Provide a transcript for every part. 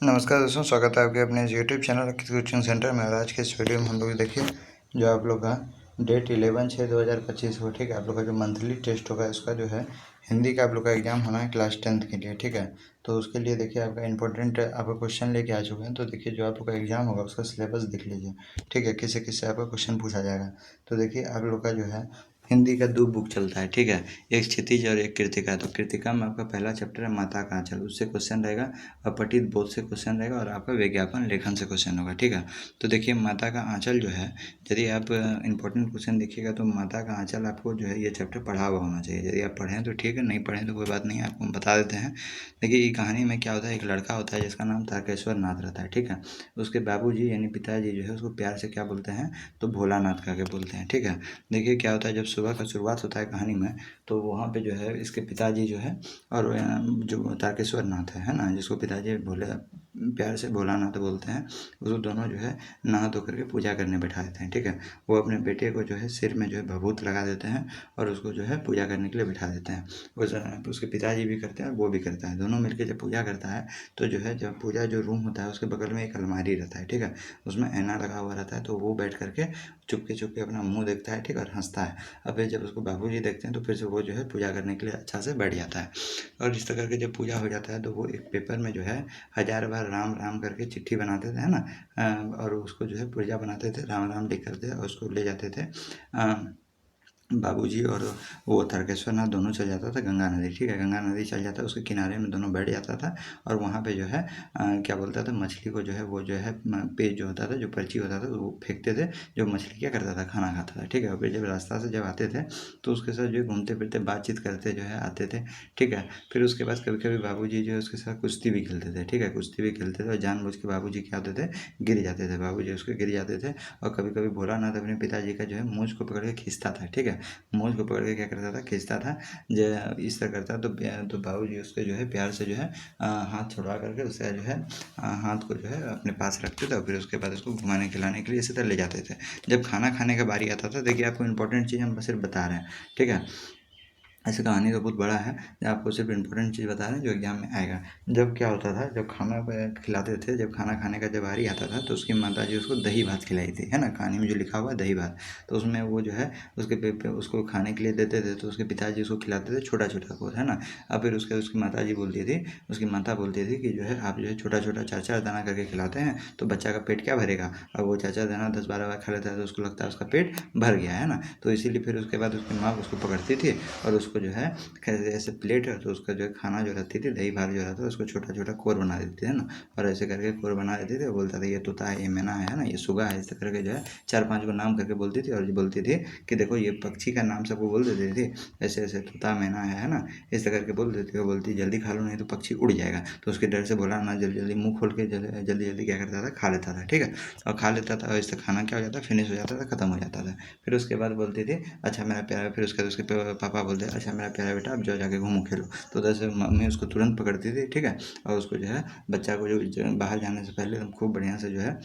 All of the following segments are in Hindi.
नमस्कार दोस्तों, स्वागत है आपके अपने यूट्यूब चैनल कोचिंग सेंटर में। और आज के इस वीडियो में हम लोग देखिए जो आप लोग का डेट 11/6/2025 को, ठीक है, आप लोग का जो मंथली टेस्ट होगा इसका जो है हिंदी का आप लोग का एग्जाम होना है क्लास 10th के लिए, ठीक है। तो उसके लिए देखिए आपका इंपॉर्टेंट आपका क्वेश्चन लेके आ चुके हैं। तो देखिए जो आप लोग का एग्जाम होगा उसका सिलेबस देख लीजिए, ठीक है, किससे किससे आपका क्वेश्चन पूछा जाएगा। तो देखिए आप लोग का जो है हिंदी का 2 बुक चलता है, ठीक है, एक क्षितिज और एक कृतिका। तो कृतिका में आपका पहला चैप्टर है माता का आंचल, उससे क्वेश्चन रहेगा। अपठित बोध से क्वेश्चन रहेगा और आपका विज्ञापन लेखन से क्वेश्चन होगा, ठीक है। तो देखिए माता का आंचल जो है, यदि आप इंपॉर्टेंट क्वेश्चन देखिएगा तो माता का आंचल आपको जो है ये चैप्टर पढ़ा हुआ होना चाहिए। यदि आप पढ़ें तो ठीक है, नहीं पढ़ें तो कोई बात नहीं, आपको हम बता देते हैं। देखिए ये कहानी में क्या होता है, एक लड़का होता है जिसका नाम तारकेश्वर नाथ रहता है, ठीक है। उसके बाबूजी यानी पिताजी जो है उसको प्यार से क्या बोलते हैं, तो भोलानाथ करके बोलते हैं, ठीक है। देखिए क्या होता है, जब सुबह का शुरुआत होता है कहानी में, तो वहाँ पे जो है इसके पिताजी जो है और जो तारकेश्वर नाथ है ना, जिसको पिताजी भोले प्यार से भोलानाथ बोलते हैं, उसको दोनों जो है नहा धो करके पूजा करने बैठा देते हैं, ठीक है। वो अपने बेटे को जो है सिर में जो है भभूत लगा देते हैं और उसको जो है पूजा करने के लिए बैठा देते हैं। उसके पिताजी भी करते हैं और वो भी करता है, दोनों मिलकर जब पूजा करता है तो जो है जब पूजा जो रूम होता है उसके बगल में एक अलमारी रहता है, ठीक है, उसमें ऐना लगा हुआ रहता है। तो वो बैठ करके चुपके चुपके अपना मुंह देखता है, ठीक है, और हंसता है। और फिर जब उसको बाबूजी देखते हैं तो फिर से वो जो है पूजा करने के लिए अच्छा से बैठ जाता है। और इस तरह करके जब पूजा हो जाता है तो वो एक पेपर में जो है 1000 बार राम राम करके चिट्ठी बनाते थे, है ना। और उसको जो है पुर्जा बनाते थे, राम राम लिख करते और उसको ले जाते थे बाबूजी। और वो तारकेश्वर नाथ दोनों चल जाता था गंगा नदी, ठीक है, गंगा नदी चल जाता है, उसके किनारे में दोनों बैठ जाता था। और वहाँ पे जो है क्या बोलता था, मछली को जो है वो जो है पेज जो होता था, जो पर्ची होता था, वो फेंकते थे। जो मछली क्या करता था, खाना खाता था, ठीक है। और फिर जब रास्ता से जब आते थे तो उसके साथ जो है घूमते फिरते बातचीत करते जो है आते थे, ठीक है। फिर उसके बाद कभी कभी बाबूजी जो है उसके साथ कुश्ती भी खेलते थे, ठीक है, कुश्ती भी खेलते थे। और जानबूझ के बाबूजी क्या होते थे, गिर जाते थे, बाबूजी उसके गिर जाते थे। और कभी कभी भोलानाथ अपने पिताजी का जो है मूंछ को पकड़ के खींचता था, ठीक है, मूंछ को पकड़ के क्या करता था, खींचता था। जो इस तरह करता तो बाबूजी उसके जो है प्यार से जो है हाथ छुड़वा करके उसका जो है हाथ को जो है अपने पास रखते थे और फिर उसके बाद उसको घुमाने खिलाने के लिए इसी तरह ले जाते थे। जब खाना खाने का बारी आता था, देखिए आपको इंपॉर्टेंट चीज़ हम सिर्फ बता रहे हैं, ठीक है। ऐसे कहानी तो बहुत बड़ा है, आपको सिर्फ इम्पोर्टेंट चीज़ बता रहे हैं जो एग्जाम में आएगा। जब क्या होता था, जब खाना खिलाते थे, जब खाना खाने का जब बारी आता था तो उसकी माता जी उसको दही भात खिलाई थी, है ना, कहानी में जो लिखा हुआ है दही भात। तो उसमें वो जो है उसके उसको खाने के लिए देते थे, तो उसके पिताजी उसको खिलाते थे छोटा छोटा को, है ना। और फिर उसकी माता जी बोलती थी, उसकी माता बोलती थी कि जो है आप जो है छोटा छोटा 4-4 दाना करके खिलाते हैं तो बच्चा का पेट क्या भरेगा। और वो 4-4 दाना 10-12 बार खा लेता है तो उसको लगता है उसका पेट भर गया, है ना। तो इसीलिए फिर उसके बाद उसकी माँ उसको पकड़ती थी और उसको जो है ऐसे प्लेट है तो उसका जो है खाना जो रहती थी, दही भात जो रहता था उसको छोटा छोटा कोर बना देती थी, है ना। और ऐसे करके कोर बना देती थी और बोलता था ये तोता है, ये मैना है ना, ये सुगा है, इस तरह करके जो है 4-5 को नाम करके बोलती थी। और बोलती थी कि देखो ये पक्षी का नाम सबको बोल देती थी, ऐसे ऐसे तोता मैना है ना, इस तरह करके बोल देती थी। वो बोलती जल्दी खा लो नहीं तो पक्षी उड़ जाएगा। तो उसके डर से बोला ना, जल्दी जल्दी मुँह खोल के जल्दी जल्दी क्या करता था, खा लेता था, ठीक है। और खा लेता था और इससे खाना क्या हो जाता, फिनिश हो जाता था, खत्म हो जाता था। फिर उसके बाद बोलती थी अच्छा मेरा प्यारा, फिर उसके बाद उसके पापा बोलते अच्छा मेरा प्यारा बेटा अब जाओ जाके घूमो खेलो। तो उधर से मम्मी उसको तुरंत पकड़ती थी, ठीक है। और उसको जो है बच्चा को जो बाहर जाने से पहले खूब बढ़िया से जो है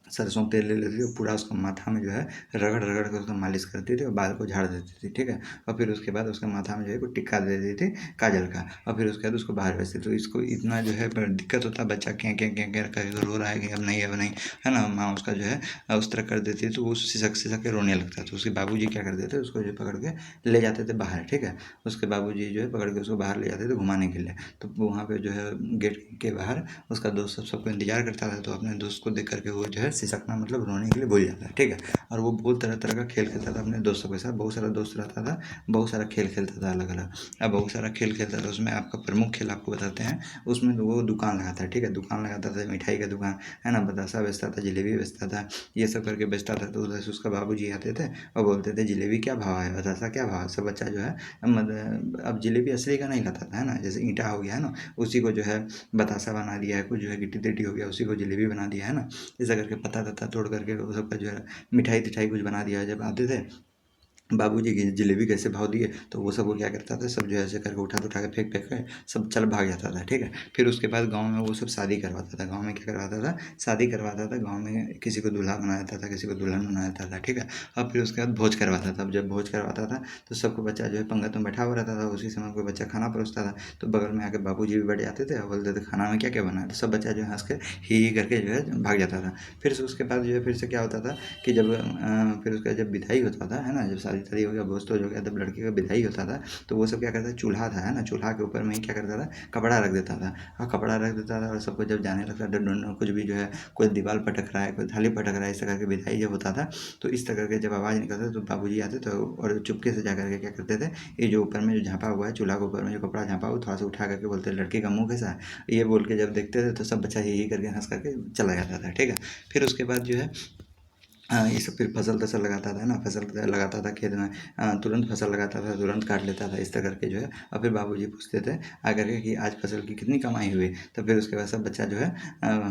सरसों का तेल ले लेती थी और पूरा उसका माथा में जो है रगड़ रगड़ कर उसका मालिश करती थी और बाल को झाड़ देती थी, ठीक है। और फिर उसके बाद उसके माथा में जो है कुछ टिक्का दे देती थी काजल का। और फिर उसके बाद उसको बाहर भेजती। तो इसको इतना जो है दिक्कत होता, बच्चा क्या क्या क्या क्या करके रो रहा है कि अब नहीं अब नहीं, है ना। माँ उसका जो है उस तरह कर देती है तो वो सिसक सिसक के रोने लगता है। तो उसके बाबूजी क्या करते थे, उसको जो पकड़ के ले जाते थे बाहर, ठीक है। उसके बाबूजी जो है पकड़ के उसको बाहर ले जाते थे घुमाने के लिए। तो वहाँ पे जो है गेट के बाहर उसका दोस्त सबको इंतजार करता था। तो अपने दोस्त को देख करके वो जो है सिसकना मतलब रोने के लिए भूल जाता है, ठीक है। और वो बहुत तरह तरह का खेल खेलता था अपने दोस्तों के साथ, बहुत सारा दोस्त रहता था, बहुत सारा खेल खेलता था अलग अलग। अब बहुत सारा खेल खेलता था, उसमें आपका प्रमुख खेल आपको बताते हैं। उसमें वो दुकान लगाता है, ठीक है, दुकान लगाता था, मिठाई का दुकान, है ना, बतासा बेचता था, जलेबी बेचता था, ये सब करके बेचता था। तो उधर से उसका बाबूजी आते थे और बोलते थे जलेबी क्या भाव है, बतासा क्या भाव है। सब बच्चा जो है अब जलेबी असली का नहीं लाता था, है ना, जैसे ईंटा हो गया है ना, उसी को जो है बतासा बना दिया है, कुछ जो है गिट्टी दिट्टी हो गया उसी को जलेबी बना दिया, है ना। ऐसा करके पत्ता तत्ता तोड़ करके वो सबका जो है मिठाई तिठाई कुछ बना दिया। जब आते थे बाबूजी की जलेबी कैसे भाव दिए, तो वो सब वो क्या करता था, सब जो है ऐसे करके उठा के फेंक फेंक के सब चल भाग जाता था, ठीक है। फिर उसके बाद गाँव में वो सब शादी करवाता था, गाँव में क्या करवाता था, शादी करवाता था गाँव में, किसी को दूल्हा बना देता था, किसी को दुल्हन बना देता था, ठीक है। और फिर उसके बाद भोज करवाता था। अब जब भोज करवाता था तो सबको बच्चा जो है पंगत में बैठा हुआ रहता था, उसी समय कोई बच्चा खाना परोसता था, तो बगल में आके बाबूजी भी बैठ जाते थे और बोलते थे खाना में क्या क्या बना है, तो सब बच्चा जो है हंस के ही करके जो है भाग जाता था। फिर से उसके बाद जो है फिर से क्या होता था कि जब फिर उसका जब विदाई होता था, है ना, जब शादी तादी हो गया, भोज तोज हो गया, तब लड़के का विदाई होता था, तो वो सब क्या करता था, चूल्हा था, है ना, चूल्हा के ऊपर में ही क्या करता था, कपड़ा रख देता था। और कपड़ा रख देता था और सबको जब जाने लगता था, कुछ भी जो है, कोई दीवार पटक रहा है, कोई थाली पटक रहा है, इस तरह के विदाई जब होता था, तो इस तरह के जब आवाज़ निकलता तो बाबूजी आते तो और चुपके से जा करके क्या करते थे, ये जो ऊपर में जो झाँपा हुआ है, चूल्हा के ऊपर में जो कपड़ा झाँपा हुआ, थोड़ा सा उठा करके बोलते लड़की का मुँह कैसा है, ये बोल के जब देखते थे तो सब बच्चा ही करके हंस करके चला जाता था, ठीक है। फिर उसके बाद जो है ये सब फिर फसल तसल लगाता था ना, फसल लगाता था खेत में, तुरंत फसल लगाता था, तुरंत काट लेता था, इस तरह करके जो है। और फिर बाबूजी पूछते थे आकर के कि आज फसल की कितनी कमाई हुई, तो फिर उसके बाद सब बच्चा जो है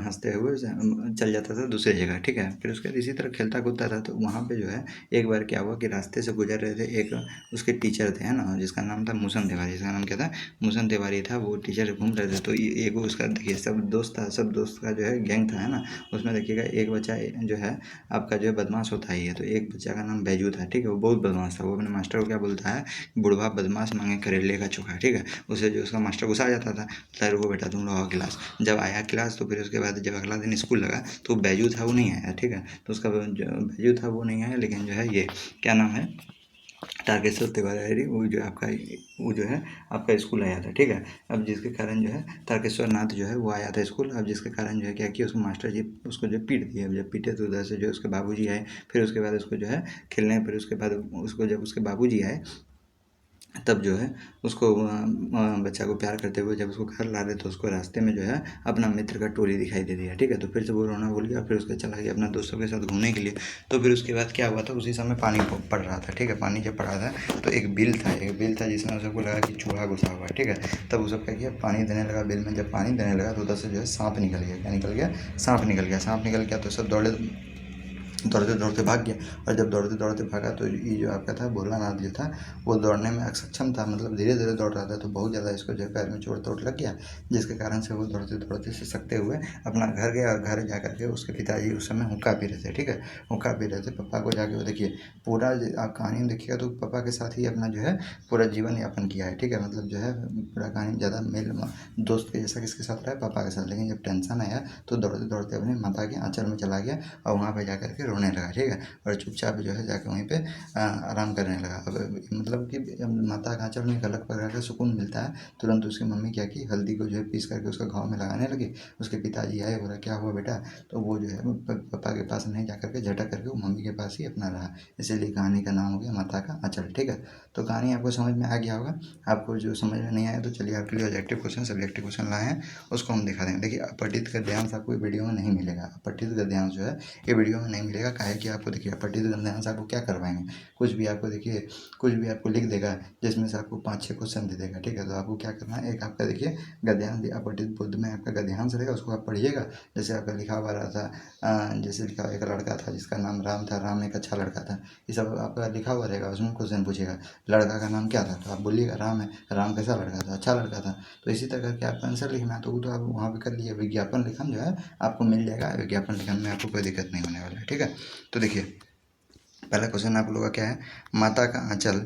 हंसते हुए चल जाता था दूसरी जगह, ठीक है। फिर उसके बाद इसी तरह खेलता कूदता था, तो वहाँ पे जो है एक बार क्या हुआ कि रास्ते से गुजर रहे थे, एक उसके टीचर थे, है ना, जिसका नाम था मूसन तिवारी, जिसका नाम क्या था, मूसन तिवारी था। वो टीचर घूम रहे थे, तो एक उसका देखिए सब दोस्त था, सब दोस्त का जो है गैंग था, है ना। उसमें देखिएगा एक बच्चा जो है आपका जो है बदमाश होता ही है, तो एक बच्चा का नाम बैजू था, ठीक है, वो बहुत बदमाश था। वो अपने मास्टर को क्या बोलता है, बुढ़वा बदमाश मांगे करेले का चोखा, ठीक है। उसे जो उसका मास्टर गुस्सा आ जाता था, बोलता है रुको बेटा तुम लोग आओ क्लास। जब आया क्लास तो फिर उसके बाद जब अगला दिन स्कूल लगा तो बैजू था वो नहीं आया, ठीक है। तो उसका जो बैजू था वो नहीं आया, लेकिन जो है ये क्या नाम है, तारकेश्वर तिवारी, वो जो आपका वो जो है आपका स्कूल आया था, ठीक है। अब जिसके कारण जो है तारकेश्वर नाथ जो है वो आया था स्कूल। अब जिसके कारण जो है क्या किया, उसको मास्टर जी उसको जो पीट दिया। अब जब पीटे तो उधर से जो है उसके बाबूजी आए, फिर उसके बाद उसको जो है खेलने, फिर उसके बाद उसको जब उसके बाबूजी आए तब जो है उसको बच्चा को प्यार करते हुए जब उसको घर ला रहे तो उसको रास्ते में जो है अपना मित्र का टोली दिखाई दे दिया, ठीक है। तो फिर से वो रोना भूल गया, फिर उसका चला गया अपना दोस्तों के साथ घूमने के लिए। तो फिर उसके बाद क्या हुआ था, उसी समय पानी पड़ रहा था, ठीक है। पानी जब पड़ा था तो एक बिल था जिसमें सबको लगा कि चूहा घुसा हुआ है, ठीक है। तब वो सब क्या किया, पानी देने लगा बिल में। जब पानी देने लगा तो उधर से जो है सांप निकल गया। क्या निकल गया, सांप निकल गया। तो सब दौड़े, दौड़ते दौड़ते भाग गया। और जब दौड़ते दौड़ते भागा तो ये जो आपका था भोलानाथ जो था वो दौड़ने में अक्षम था, मतलब धीरे धीरे दौड़ रहा था, तो बहुत ज़्यादा इसको जो है पैर में चोट तोट लग गया, जिसके कारण से वो दौड़ते दौड़ते सिसकते हुए अपना घर गया। और घर जा करके उसके पिताजी उस समय हुक्का पी रहे थे, ठीक है, हुक्का पी रहे थे। पापा को जाके वो देखिए पूरा आप कहानी में देखिएगा तो पापा के साथ ही अपना जो है पूरा जीवन यापन किया है, ठीक है। मतलब जो है पूरा कहानी ज़्यादा मेल दोस्त के जैसा किसके साथ रहा है, पापा के साथ। लेकिन जब टेंशन आया तो दौड़ते दौड़ते अपने माता के आंचल में चला गया और वहाँ पर जा करके रोने लगा, ठीक है। और चुपचाप जो है जाके वहीं पे आराम करने लगा। अब मतलब कि माता का आंचल में एक अलग प्रकार का सुकून मिलता है। तुरंत उसकी मम्मी क्या की, हल्दी को जो है पीस करके उसका घाव में लगाने लगी। उसके पिताजी आए, बोला क्या हुआ बेटा, तो वो जो है पापा के पास नहीं जा करके झटक करके वो मम्मी के पास ही अपना रहा। इसीलिए कहानी का नाम हो गया माता का आंचल, ठीक है। तो कहानी आपको समझ में आ गया होगा। आपको जो समझ में नहीं आया तो चलिए आपके लिए ऑब्जेक्टिव क्वेश्चन सब्जेक्टिव क्वेश्चन लाए हैं, उसको हम दिखा देंगे। देखिए अपठित गद्यांश आपको वीडियो में नहीं मिलेगा। अपठित गद्यांश जो है ये वीडियो में नहीं मिलेगा। काहे कि आपको देखिए अपठित गद्यांश आपको क्या करवाएंगे, कुछ भी आपको देखिए कुछ भी आपको लिख देगा जिसमें से आपको 5-6 क्वेश्चन दे देगा, ठीक है। तो आपको क्या करना है, एक आपका देखिए गद्यांश अपठित बुद्ध में आपका गद्यांश रहेगा, उसको आप पढ़िएगा। जैसे आपका लिखा हुआ रहा था जैसे लिखा एक लड़का था जिसका नाम राम था, राम एक अच्छा लड़का था, ये सब आपका लिखा हुआ रहेगा। उसमें क्वेश्चन पूछेगा लड़का का नाम क्या था, तो आप बोलिएगा राम है, राम कैसा लड़का था, अच्छा लड़का था। तो इसी तरह करके आपका आंसर लिखना है। तो वो तो आप वहाँ पे कर लिए। विज्ञापन लेखन जो है आपको मिल जाएगा, विज्ञापन लेखन में आपको कोई दिक्कत नहीं होने वाला है, ठीक है। तो देखिए पहला क्वेश्चन आप लोगों का क्या है, माता का आंचल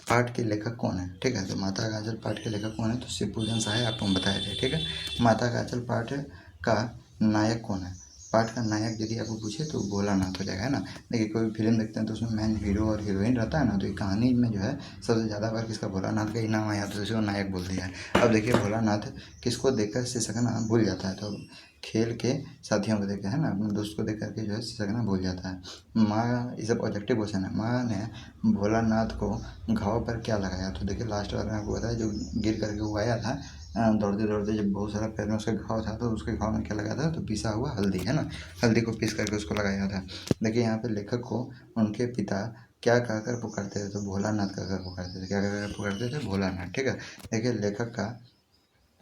पाठ के लेखक कौन है, ठीक है। तो माता का आंचल पाठ के लेखक कौन है, तो शिवपूजन सहाय आपको हम बताए थे, ठीक है। माता का आंचल पाठ का नायक कौन है, पाठ का नायक यदि आपको पूछे तो भोलानाथ हो जाएगा, है ना। देखिए कोई भी फिल्म देखते हैं तो उसमें मेन हीरो और हीरोइन रहता है ना, तो ये कहानी में जो है सबसे ज़्यादा बार किसका भोलानाथ का ही नाम आया तो उसको नायक बोल दिया है। अब देखिए भोलानाथ किसको देखकर सिसकना भूल जाता है, तो खेल के साथियों को देख के, है ना, अपने दोस्त को देख करके जो है सिसकना भूल जाता है। माँ, ये सब ऑब्जेक्टिव क्वेश्चन है। माँ ने भोलानाथ को घाव पर क्या लगाया, तो देखिए लास्ट बार में आपको बताया जो गिर करके वो आया था दौड़ते दौड़ते, जब बहुत सारा पैर में उसका घाव था तो उसके घाव में क्या लगाया था, तो पिसा हुआ हल्दी, है ना, हल्दी को पीस करके उसको लगाया था। देखिए यहाँ पे लेखक को उनके पिता क्या कहकर पुकारते थे, तो भोलानाथ कहकर पुकारते थे। क्या कहकर पुकारते थे, भोलानाथ, ठीक है। देखिए लेखक का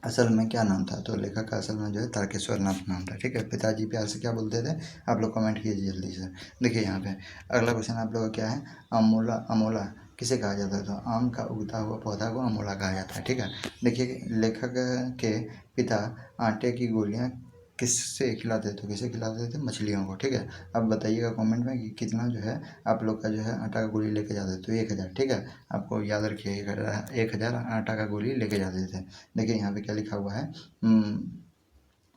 असल में क्या नाम था, तो लेखक का असल में जो है तारकेश्वर नाथ नाम था, ठीक है। पिताजी प्यार से क्या बोलते थे, आप लोग कमेंट कीजिए जल्दी से। देखिए यहाँ पे अगला क्वेश्चन आप लोग का क्या है, अमोला अमोला किसे कहा जाता है, तो आम का उगता हुआ पौधा को अमोला कहा जाता है, ठीक है। देखिए लेखक के पिता आटे की गोलियां किससे खिलाते थे, तो किसे खिलाते थे, मछलियों को, ठीक है। अब बताइएगा कमेंट में कि कितना जो है आप लोग का जो है आटा का गोली लेके जाते थे, तो 1000, ठीक है। आपको याद रखिए 1000 आटा का गोली लेके जाते थे। देखिए यहाँ पे क्या लिखा हुआ है,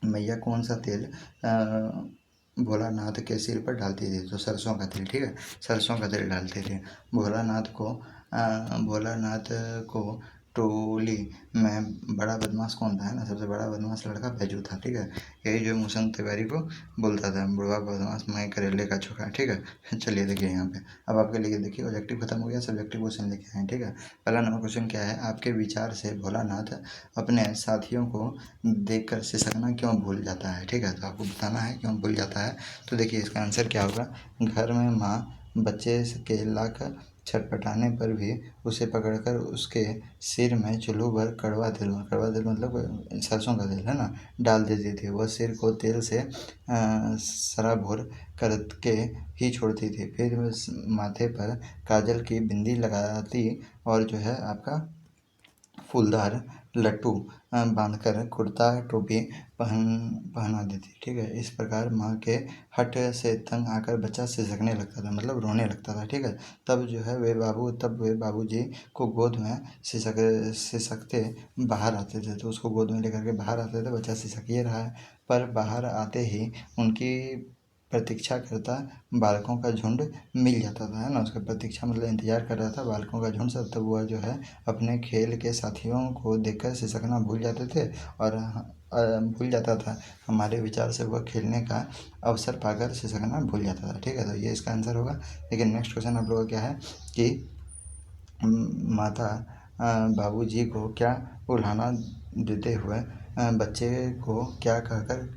मैया कौन सा तेल भोलानाथ के सिर पर डालती थी, तो सरसों का तेल, ठीक है। सरसों का तेल डालते थे। भोलानाथ को टोली में बड़ा बदमाश कौन था, है ना, सबसे बड़ा बदमाश लड़का बैजू था, ठीक है। यही जो मुसंद तिवारी को बोलता था, बुढ़वा बदमाश मैं करेले का चोखा, ठीक है। चलिए देखिए यहाँ पे अब आपके लिए देखिए ऑब्जेक्टिव खत्म हो गया, सब्जेक्टिव क्वेश्चन लेके आए, ठीक है। पहला नंबर क्वेश्चन क्या है, आपके विचार से भोलानाथ अपने साथियों को देखकर सिसकना क्यों भूल जाता है, ठीक है। तो आपको बताना है क्यों भूल जाता है। तो देखिए इसका आंसर क्या होगा, घर में माँ बच्चे के लाख छटपटाने पर भी उसे पकड़कर उसके सिर में चुल्लू भर कड़वा तेल मतलब सरसों का तेल, है ना, डाल देती थी। वह सिर को तेल से सराबोर करके ही छोड़ती थी। फिर माथे पर काजल की बिंदी लगाती और जो है आपका फूलदार लट्टू बांधकर कुर्ता टोपी पहना देती, ठीक है। इस प्रकार माँ के हठ से तंग आकर बच्चा सिसकने लगता था, मतलब रोने लगता था, ठीक है। तब वे बाबूजी को गोद में सिसकते बाहर आते थे, तो उसको गोद में लेकर के बाहर आते थे, बच्चा सिसक ये रहा है। पर बाहर आते ही उनकी प्रतीक्षा करता बालकों का झुंड मिल जाता था, है ना, उसका प्रतीक्षा मतलब इंतजार कर रहा था बालकों का झुंड सब, तब वह जो है अपने खेल के साथियों को देखकर सिसकना भूल जाते थे और भूल जाता था। हमारे विचार से वह खेलने का अवसर पाकर सिसकना भूल जाता था, ठीक है। तो ये इसका आंसर होगा। लेकिन नेक्स्ट क्वेश्चन आप लोगों का क्या है कि माता बाबूजी को क्या उल्हाना देते हुए बच्चे को क्या कहकर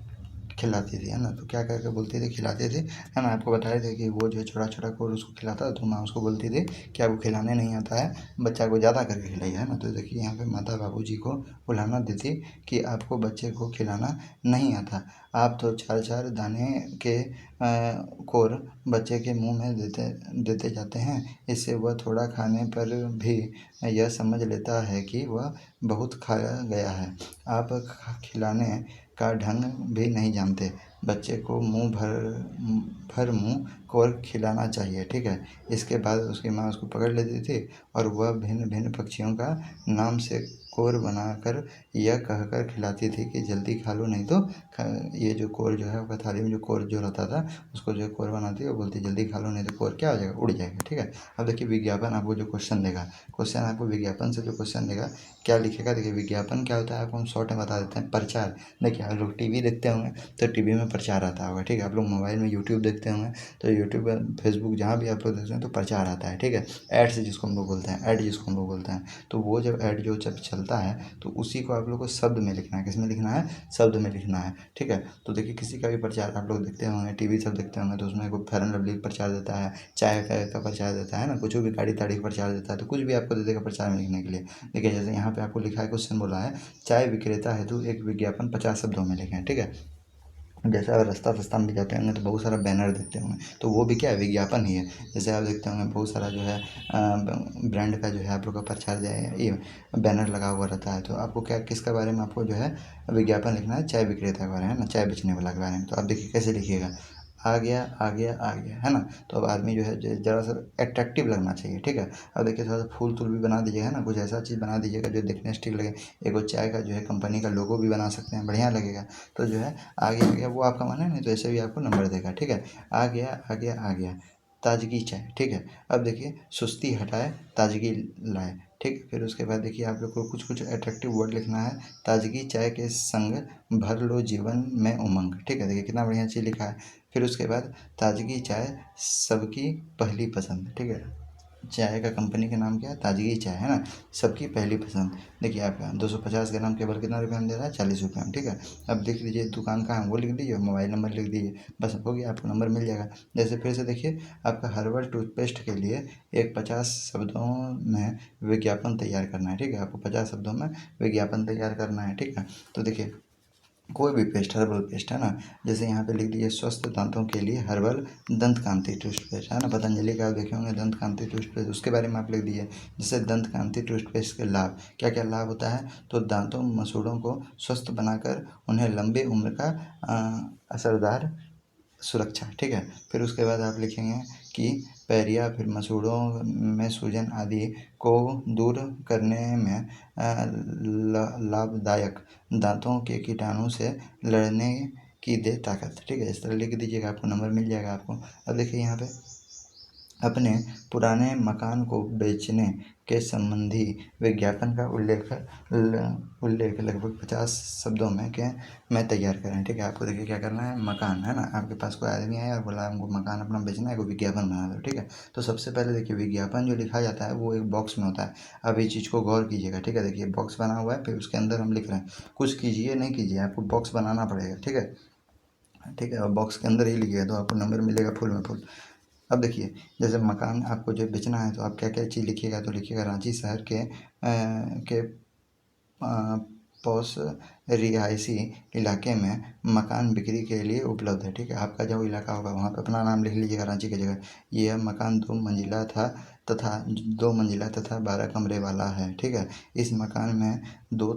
खिलाती थी, है ना, तो क्या करके बोलती थी, खिलाते थे, है ना। आपको बताए थे कि वो जो है छोटा छोटा कोर उसको खिलाता था, तो माँ उसको बोलती थी कि आपको खिलाने नहीं आता है, बच्चा को ज़्यादा करके खिलाइए, है ना। तो देखिए यहाँ पे माता बाबूजी को बुलाना देती कि आपको बच्चे को खिलाना नहीं आता, आप तो चार चार दाने के कोर बच्चे के मुंह में देते देते जाते हैं, इससे वह थोड़ा खाने पर भी यह समझ लेता है कि वह बहुत खाया गया है। आप खिलाने का ढंग भी नहीं जानते, बच्चे को भर मुंह कोर खिलाना चाहिए, ठीक है। इसके बाद उसकी माँ उसको पकड़ लेती थी और वह भिन्न भिन्न पक्षियों का नाम से कोर बनाकर यह कहकर खिलाती थी कि जल्दी खा लो, नहीं तो ये जो कोर जो है आपका थाली में जो कोर जो रहता था उसको जो कोर बनाती वो बोलती जल्दी खा लो, नहीं तो कोर क्या हो जाएगा, उड़ जाएगा, ठीक है। अब देखिए विज्ञापन आपको जो क्वेश्चन देगा, क्वेश्चन आपको विज्ञापन से जो क्वेश्चन देगा क्या लिखेगा, देखिए विज्ञापन क्या होता है आपको हम शॉर्ट में बता देते हैं, प्रचार। देखिए आप लोग टीवी देखते होंगे तो टीवी में प्रचार आता होगा, ठीक है। आप लोग मोबाइल में यूट्यूब देखते होंगे तो यूट्यूब फेसबुक जहाँ भी आप लोग देखते हैं तो प्रचार आता है, ठीक है। एड्स जिसको हम लोग बोलते हैं, ऐड जिसको हम लोग बोलते हैं, तो वो जब ऐड जब चलता है तो उसी को आप लोग को शब्द में लिखना है, किसमें लिखना है, शब्द में लिखना है, ठीक है। तो देखिए किसी का भी प्रचार आप लोग देखते होंगे, टीवी सब देखते होंगे, तो उसमें कोई फेयर एंड लवली प्रचार देता है, चाय का प्रचार देता है ना, कुछ भी गाड़ी ताड़ी का प्रचार देता है, तो कुछ भी आपको दे देगा प्रचार में लिखने के लिए। देखिए जैसे यहाँ पे आपको लिखा है, क्वेश्चन बोला है चाय विक्रेता हेतु एक विज्ञापन 50 शब्दों में लिखें, ठीक है। जैसे आप रास्ता रास्ता में भी जाते होंगे तो बहुत सारा बैनर देखते होंगे, तो वो भी क्या है, विज्ञापन ही है। जैसे आप देखते होंगे बहुत सारा जो है ब्रांड का जो है आप लोग का प्रचार जो है ये बैनर लगा हुआ रहता है, तो आपको क्या किसके बारे में आपको जो है विज्ञापन लिखना है, चाय विक्रेता के बारे में, है ना, चाय बेचने वाला के बारे में। तो आप देखिए कैसे लिखिएगा, आ गया आ गया आ गया, है ना। तो अब आदमी जो है ज़रा सा अट्रैक्टिव लगना चाहिए, ठीक है। अब देखिए थोड़ा सा फूल तूल भी बना दीजिएगा, है ना, कुछ ऐसा चीज़ बना दीजिएगा जो देखने से ठीक लगे। एक वो चाय का जो है कंपनी का लोगो भी बना सकते हैं, बढ़िया लगेगा। तो जो है आ गया वो आपका मन है, नहीं तो ऐसे भी आपको नंबर देगा, ठीक है। आ गया आ गया आ गया, ताजगी चाय, ठीक है। अब देखिए सुस्ती हटाए ताजगी लाए, ठीक है। फिर उसके बाद देखिए आप लोग को कुछ कुछ अट्रैक्टिव वर्ड लिखना है, ताजगी चाय के संग भर लो जीवन में उमंग, ठीक है। देखिए कितना बढ़िया चीज़ लिखा है। फिर उसके बाद ताजगी चाय सबकी पहली पसंद, ठीक है। चाय का कंपनी का नाम क्या है? ताजगी चाय, है ना। सबकी पहली पसंद। देखिए आपका 250 ग्राम केवल कितना रुपये में दे रहा है? 40 रुपये में, ठीक है। अब देख लीजिए दुकान कहाँ है वो लिख दीजिए, मोबाइल नंबर लिख दीजिए, बस हो गया, आपको नंबर मिल जाएगा। जैसे फिर से देखिए, आपका हर्बल टूथपेस्ट के लिए एक 50 शब्दों में विज्ञापन तैयार करना है, ठीक है। आपको 50 शब्दों में विज्ञापन तैयार करना है, ठीक है। तो देखिए कोई भी पेस्ट, हर्बल पेस्ट, है ना। जैसे यहाँ पे लिख दीजिए स्वस्थ दांतों के लिए हर्बल दंत कांति टूथपेस्ट, है ना। पतंजलि का आप देखे होंगे दंत कांति टूथपेस्ट, उसके बारे में आप लिख दीजिए। जैसे दंत कांति टूथपेस्ट के लाभ, क्या क्या लाभ होता है? तो दांतों मसूड़ों को स्वस्थ बनाकर उन्हें लंबी उम्र का असरदार सुरक्षा, ठीक है। फिर उसके बाद आप लिखेंगे कि पैरिया फिर मसूड़ों में सूजन आदि को दूर करने में लाभदायक, दांतों के कीटाणु से लड़ने की दे ताकत, ठीक है। इस तरह लिख दीजिएगा, आपको नंबर मिल जाएगा आपको। अब देखिए यहाँ पे अपने पुराने मकान को बेचने के संबंधी विज्ञापन का उल्लेख लगभग 50 शब्दों में तैयार करें, ठीक है। आपको देखिए क्या करना है, मकान, है ना। आपके पास कोई आदमी आया और बोला हमको मकान अपना बेचना है, कोई विज्ञापन बना दो, ठीक है। तो सबसे पहले देखिए विज्ञापन जो लिखा जाता है वो एक बॉक्स में होता है। अब इस चीज़ को गौर कीजिएगा, ठीक है। देखिए बॉक्स बना हुआ है, फिर उसके अंदर हम लिख रहे हैं, कुछ कीजिए नहीं कीजिए, आपको बॉक्स बनाना पड़ेगा, ठीक है। ठीक है, और बॉक्स के अंदर ही लिखिएगा तो आपको नंबर मिलेगा फुल में फुल। अब देखिए जैसे मकान आपको जो बेचना है तो आप क्या क्या चीज़ लिखिएगा, तो लिखिएगा रांची शहर के पॉश रिहायशी इलाके में मकान बिक्री के लिए उपलब्ध है, ठीक है। आपका जो इलाका होगा वहाँ पे अपना नाम लिख लीजिएगा रांची की जगह। यह मकान 2 मंजिला तथा 12 कमरे वाला है, ठीक है। इस मकान में दो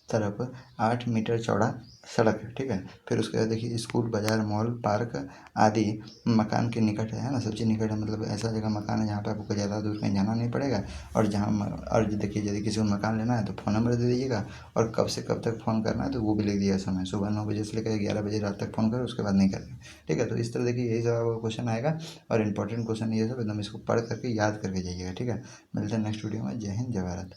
तरफ 8 मीटर चौड़ा सड़क है, ठीक है। फिर उसके बाद देखिए स्कूल, बाजार, मॉल, पार्क आदि मकान के निकट है ना, सबसे निकट है। मतलब ऐसा जगह मकान है जहाँ पे आपको ज़्यादा दूर कहीं जाना नहीं पड़ेगा। और और देखिए यदि किसी को मकान लेना है तो फ़ोन नंबर दे दीजिएगा, और कब से कब तक फ़ोन करना है तो वो भी लिख दिया समय, सुबह 9 बजे से लेकर 11 बजे रात तक फ़ोन करो, उसके बाद नहीं करें, ठीक है। तो इस तरह देखिए यही सब आपका क्वेश्चन आएगा, और इंपॉर्टेंट क्वेश्चन ये सब एकदम इसको पढ़ करके याद करके जाइएगा, ठीक है। मिलते हैं नेक्स्ट वीडियो में। जय हिंद, जय भारत।